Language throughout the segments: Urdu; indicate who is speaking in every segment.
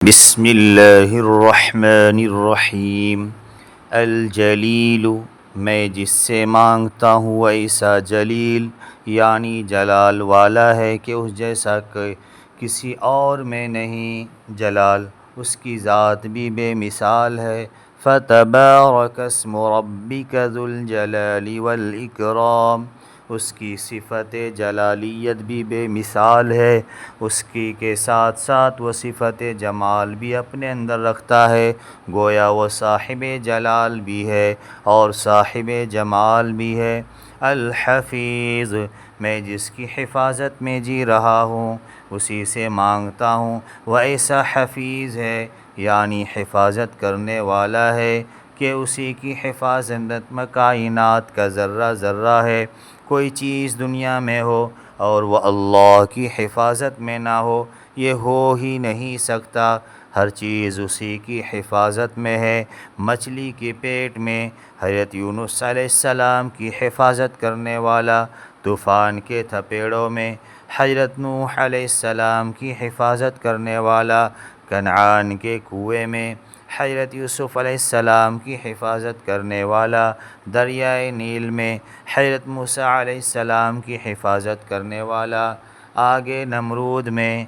Speaker 1: بسم اللہ الرحمن الرحیم۔ الجلیل، میں جس سے مانگتا ہوں ایسا جلیل، یعنی جلال والا ہے کہ اس جیسا کسی اور میں نہیں۔ جلال اس کی ذات بھی بے مثال ہے۔ فتبارک اسم ربک ذو الجلال والاکرام، اس کی صفت جلالیت بھی بے مثال ہے، اس کی کے ساتھ ساتھ وہ صفت جمال بھی اپنے اندر رکھتا ہے، گویا وہ صاحب جلال بھی ہے اور صاحب جمال بھی ہے۔ الحفیظ، میں جس کی حفاظت میں جی رہا ہوں اسی سے مانگتا ہوں، وہ ایسا حفیظ ہے یعنی حفاظت کرنے والا ہے کہ اسی کی حفاظت میں کائنات کا ذرہ ذرہ ہے۔ کوئی چیز دنیا میں ہو اور وہ اللہ کی حفاظت میں نہ ہو، یہ ہو ہی نہیں سکتا۔ ہر چیز اسی کی حفاظت میں ہے۔ مچھلی کے پیٹ میں حضرت یونس علیہ السلام کی حفاظت کرنے والا، طوفان کے تھپیڑوں میں حضرت نوح علیہ السلام کی حفاظت کرنے والا، کنعان کے کنویں میں حضرت یوسف علیہ السلام کی حفاظت کرنے والا، دریائے نیل میں حضرت موسیٰ علیہ السلام کی حفاظت کرنے والا، آگے نمرود میں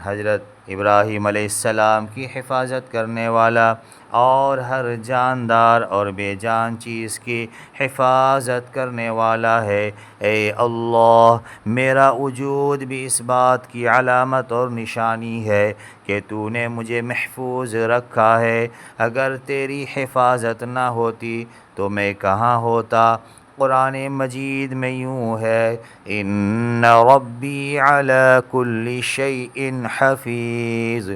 Speaker 1: حضرت ابراہیم علیہ السلام کی حفاظت کرنے والا، اور ہر جاندار اور بے جان چیز کی حفاظت کرنے والا ہے۔ اے اللہ، میرا وجود بھی اس بات کی علامت اور نشانی ہے کہ تو نے مجھے محفوظ رکھا ہے۔ اگر تیری حفاظت نہ ہوتی تو میں کہاں ہوتا۔ قرآن مجید میں یوں ہے، ان ربی علی کل شیء حفیظ۔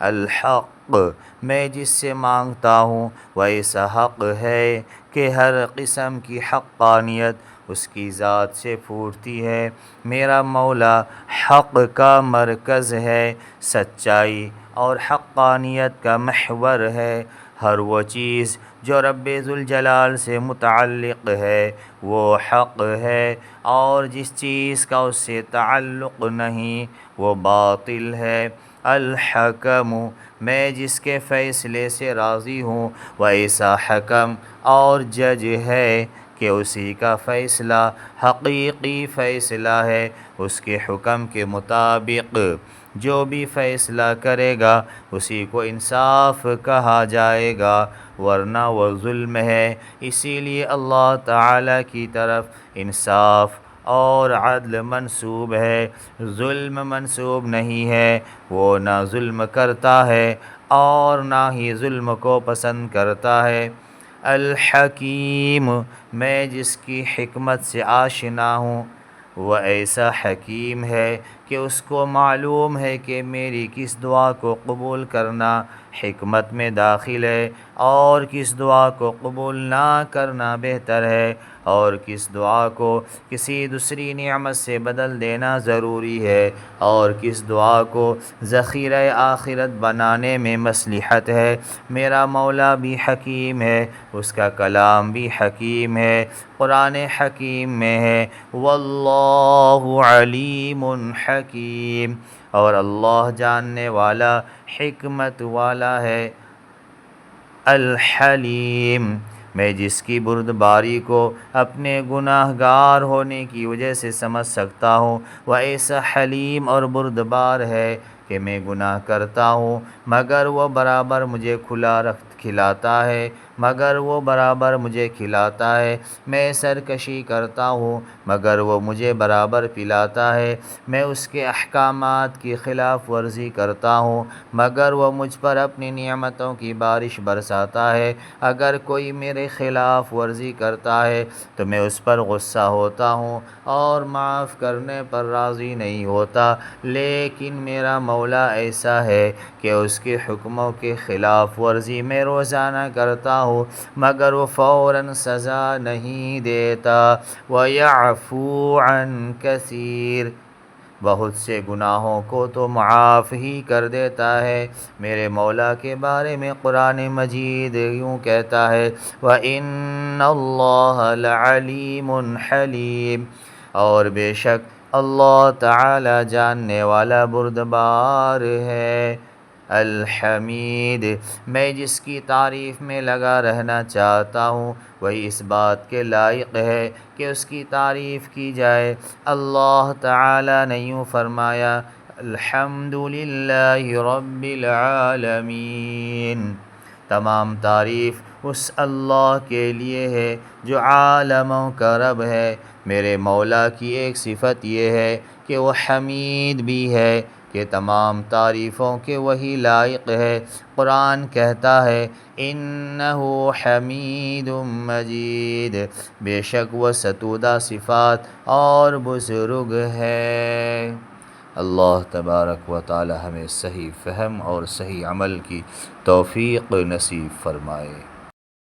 Speaker 1: الحق، میں جس سے مانگتا ہوں وہ ایسا حق ہے کہ ہر قسم کی حقانیت اس کی ذات سے پھوٹتی ہے۔ میرا مولا حق کا مرکز ہے، سچائی اور حقانیت کا محور ہے۔ ہر وہ چیز جو رب ذوالجلال سے متعلق ہے وہ حق ہے، اور جس چیز کا اس سے تعلق نہیں وہ باطل ہے۔ الحکم، میں جس کے فیصلے سے راضی ہوں وہ ایسا حکم اور جج ہے کہ اسی کا فیصلہ حقیقی فیصلہ ہے۔ اس کے حکم کے مطابق جو بھی فیصلہ کرے گا اسی کو انصاف کہا جائے گا، ورنہ وہ ظلم ہے۔ اسی لیے اللہ تعالیٰ کی طرف انصاف اور عدل منسوب ہے، ظلم منسوب نہیں ہے۔ وہ نہ ظلم کرتا ہے اور نہ ہی ظلم کو پسند کرتا ہے۔ الحکیم، میں جس کی حکمت سے آشنا ہوں وہ ایسا حکیم ہے کہ اس کو معلوم ہے کہ میری کس دعا کو قبول کرنا حکمت میں داخل ہے، اور کس دعا کو قبول نہ کرنا بہتر ہے، اور کس دعا کو کسی دوسری نعمت سے بدل دینا ضروری ہے، اور کس دعا کو ذخیرہ آخرت بنانے میں مصلحت ہے۔ میرا مولا بھی حکیم ہے، اس کا کلام بھی حکیم ہے، قرآن حکیم میں ہے، واللہ علیم حکیم، اور اللہ جاننے والا حکمت والا ہے۔ الحلیم، میں جس کی بردباری کو اپنے گناہ گار ہونے کی وجہ سے سمجھ سکتا ہوں وہ ایسا حلیم اور بردبار ہے کہ میں گناہ کرتا ہوں مگر وہ برابر مجھے کھلاتا ہے، مگر وہ برابر مجھے کھلاتا ہے۔ میں سرکشی کرتا ہوں مگر وہ مجھے برابر پلاتا ہے۔ میں اس کے احکامات کی خلاف ورزی کرتا ہوں مگر وہ مجھ پر اپنی نعمتوں کی بارش برساتا ہے۔ اگر کوئی میرے خلاف ورزی کرتا ہے تو میں اس پر غصہ ہوتا ہوں اور معاف کرنے پر راضی نہیں ہوتا، لیکن میرا مولا ایسا ہے کہ اس کے حکموں کے خلاف ورزی میں روزانہ کرتا ہوں مگر وہ فوراً سزا نہیں دیتا۔ وَيَعْفُو عَنْ كَثِيرٍ، بہت سے گناہوں کو تو معاف ہی کر دیتا ہے۔ میرے مولا کے بارے میں قرآن مجید یوں کہتا ہے، وَإِنَّ اللَّهَ لَعَلِيمٌ حَلِيمٌ، اور بے شک اللہ تعالی جاننے والا بردبار ہے۔ الحمید، میں جس کی تعریف میں لگا رہنا چاہتا ہوں وہی اس بات کے لائق ہے کہ اس کی تعریف کی جائے۔ اللہ تعالی نے یوں فرمایا، الحمد للہ رب العالمین، تمام تعریف اس اللہ کے لیے ہے جو عالموں کا رب ہے۔ میرے مولا کی ایک صفت یہ ہے کہ وہ حمید بھی ہے، کہ تمام تعریفوں کے وہی لائق ہے۔ قرآن کہتا ہے انہ حمید مجید، بے شک وہ ستودہ صفات اور بزرگ ہے۔ اللہ تبارک و تعالی ہمیں صحیح فہم اور صحیح عمل کی توفیق نصیب فرمائے۔